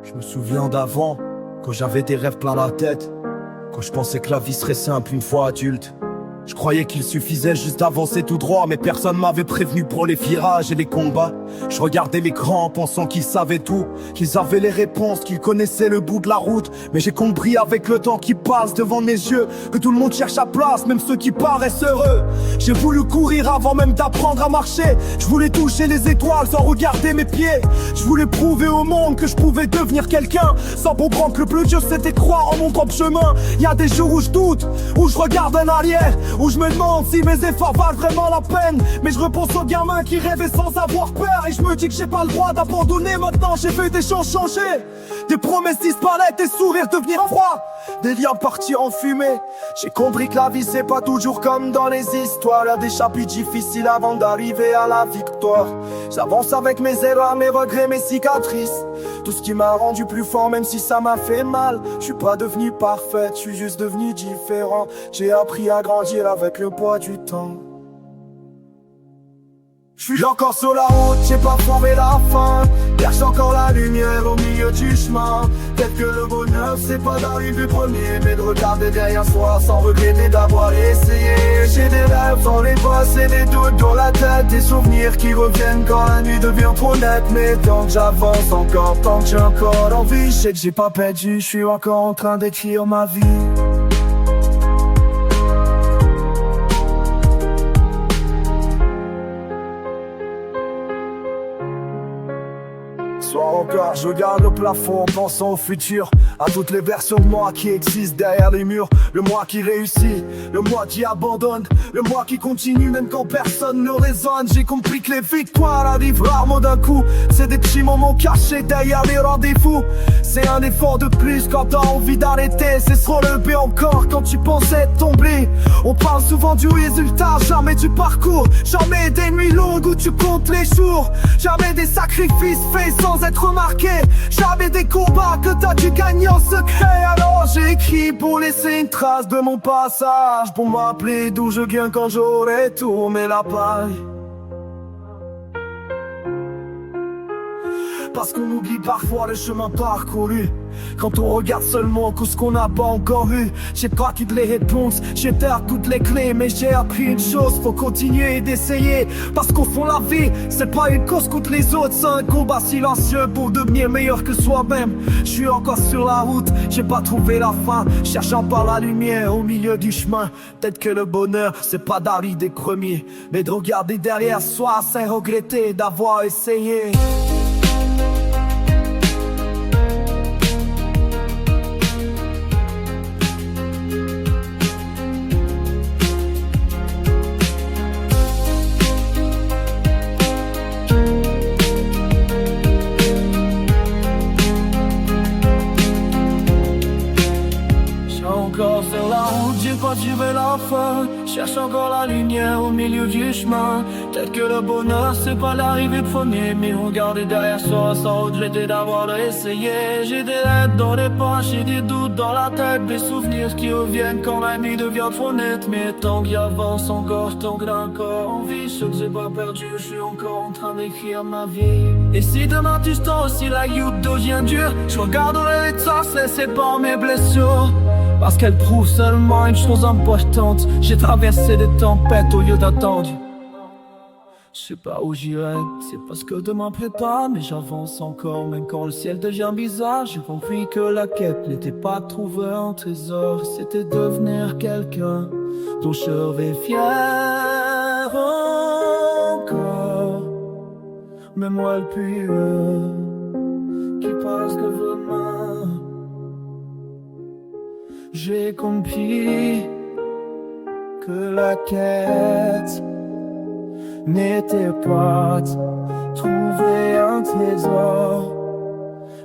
Je me souviens d'avant, quand j'avais des rêves plein la tête, quand je pensais que la vie serait simple une fois adulte. Je croyais qu'il suffisait juste d'avancer tout droit, mais personne m'avait prévenu pour les virages et les combats. Je regardais les grands pensant qu'ils savaient tout, qu'ils avaient les réponses, qu'ils connaissaient le bout de la route. Mais j'ai compris avec le temps qui passe devant mes yeux que tout le monde cherche sa place, même ceux qui paraissent heureux. J'ai voulu courir avant même d'apprendre à marcher. Je voulais toucher les étoiles sans regarder mes pieds. Je voulais prouver au monde que je pouvais devenir quelqu'un, sans comprendre que le plus dur c'était de croire en mon propre chemin. Y a des jours où je doute, où je regarde en arrière, où je me demande si mes efforts valent vraiment la peine. Mais je repense aux gamins qui rêvaient sans avoir peur, et je me dis que j'ai pas le droit d'abandonner. Maintenant j'ai vu des choses changer, des promesses disparaître, des sourires devenir froids, des liens partir en fumée. J'ai compris que la vie c'est pas toujours comme dans les histoires, y a des chapitres difficiles avant d'arriver à la victoire. J'avance avec mes erreurs, mes regrets, mes cicatrices, tout ce qui m'a rendu plus fort même si ça m'a fait mal. Je suis pas devenu parfait, je suis juste devenu différent. J'ai appris à grandir avec le poids du temps. Je suis encore sur la route, j'ai pas formé la fin. Cherche encore la lumière au milieu du chemin. Peut-être que le bonheur c'est pas d'arriver premier, mais de regarder derrière soi sans regretter d'avoir essayé. J'ai des rêves dans les bosses et des doutes dans la tête, des souvenirs qui reviennent quand la nuit devient trop nette. Mais tant que j'avance encore, tant que j'ai encore envie, je sais que j'ai pas perdu, je suis encore en train d'écrire ma vie. Soir encore, je regarde le plafond en pensant au futur, à toutes les versions de moi qui existent derrière les murs. Le moi qui réussit, le moi qui abandonne, le moi qui continue même quand personne ne résonne. J'ai compris que les victoires arrivent rarement d'un coup, c'est des petits moments cachés derrière les rendez-vous. C'est un effort de plus quand t'as envie d'arrêter, c'est se relever encore quand tu pensais tomber. On parle souvent du résultat, jamais du parcours, jamais des nuits longues où tu comptes les jours, jamais des sacrifices faits sans être remarqué, jamais des combats que t'as dû gagner en secret. Alors j'ai écrit pour laisser une trace de mon passage, pour m'appeler d'où je viens quand j'aurai tourné la page. Parce qu'on oublie parfois le chemin parcouru quand on regarde seulement tout ce qu'on n'a pas encore eu. J'ai pas toutes les réponses, j'ai perdu toutes les clés, mais j'ai appris une chose, faut continuer d'essayer. Parce qu'au fond la vie, c'est pas une course contre les autres, c'est un combat silencieux pour devenir meilleur que soi-même. Je suis encore sur la route, j'ai pas trouvé la fin, cherchant par la lumière au milieu du chemin. Peut-être que le bonheur, c'est pas d'arriver premier, mais de regarder derrière soi sans regretter d'avoir essayé. Encore sur la route, j'ai pas trouvé la fin, cherche encore la lumière au milieu du chemin. Peut-être que le bonheur c'est pas l'arrivée premier, mais regarder derrière soi sans regretter d'avoir essayé. J'ai des rêves dans les poches, j'ai des doutes dans la tête, des souvenirs qui reviennent quand la nuit devient trop nette. Mais tant qu'il avance encore, tant que j'ai encore envie, ce que j'ai pas perdu, je suis encore en train d'écrire ma vie. Et si demain tu sens aussi la youth devient dure, je regarderai les traces laissées par mes blessures, parce qu'elle prouve seulement une chose importante, j'ai traversé des tempêtes au lieu d'attendre. Je sais pas où j'irai, c'est pas ce que demain prépare, mais j'avance encore même quand le ciel devient bizarre. J'ai compris que la quête n'était pas de trouver un trésor, c'était devenir quelqu'un dont je serais fier encore. Mais moi le pire qui passe devant moi, j'ai compris que la quête n'était pas de trouver un trésor,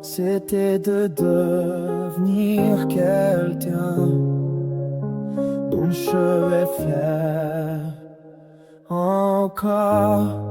c'était de devenir quelqu'un dont je serais fier encore.